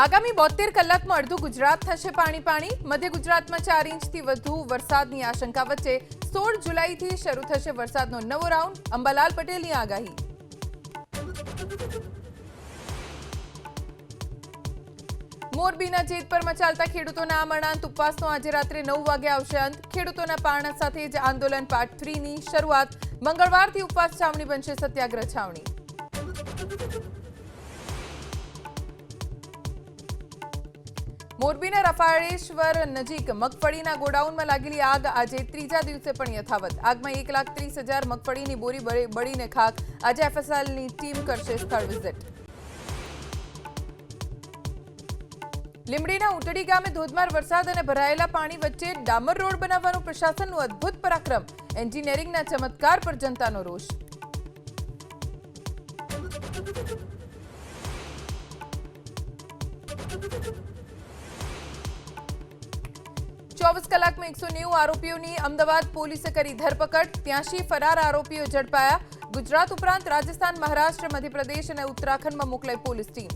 આગામી 72 કલાકમાં અડધું ગુજરાત થશે પાણી. મધ્ય ગુજરાતમાં 4 ઇંચથી વધુ વરસાદની આશંકા વચ્ચે 16 જુલાઈથી શરૂ થશે વરસાદનો નવો રાઉન્ડ. અંબાલાલ પટેલની આગાહી. મોરબીના જેતપરમાં ચાલતા ખેડૂતોના આમરણાંત ઉપવાસનો આજે રાત્રે 9 વાગે આવશે અંત. ખેડૂતોના પારણા સાથે જ આંદોલન પાર્ટ 3ની શરૂઆત. મંગળવારથી ઉપવાસ છાવણી બનશે સત્યાગ્રહ છાવણી. મોરબીના રફાળેશ્વર નજીક મગફળીના ગોડાઉનમાં લાગેલી આગ આજે ત્રીજા દિવસે પણ યથાવત. આગમાં 1,30,000 મગફળીની બોરી બળીને ખાખ. આજે એફએસએલની ટીમ કરશે સ્થળ વિઝિટ. લીંબડીના ઉટડી ગામે ધોધમાર વરસાદ અને ભરાયેલા પાણી વચ્ચે ડામર રોડ બનાવવાનું પ્રશાસનનું અદ્ભુત પરાક્રમ. એન્જિનિયરિંગના ચમત્કાર પર જનતાનો રોષ. 24 કલાકમાં 190 આરોપીઓની અમદાવાદ પોલીસે કરી ધરપકડ. 83 ફરાર આરોપીઓ ઝડપાયા. ગુજરાત ઉપરાંત રાજસ્થાન, મહારાષ્ટ્ર, મધ્યપ્રદેશ અને ઉત્તરાખંડમાં મોકલાઈ પોલીસ ટીમ.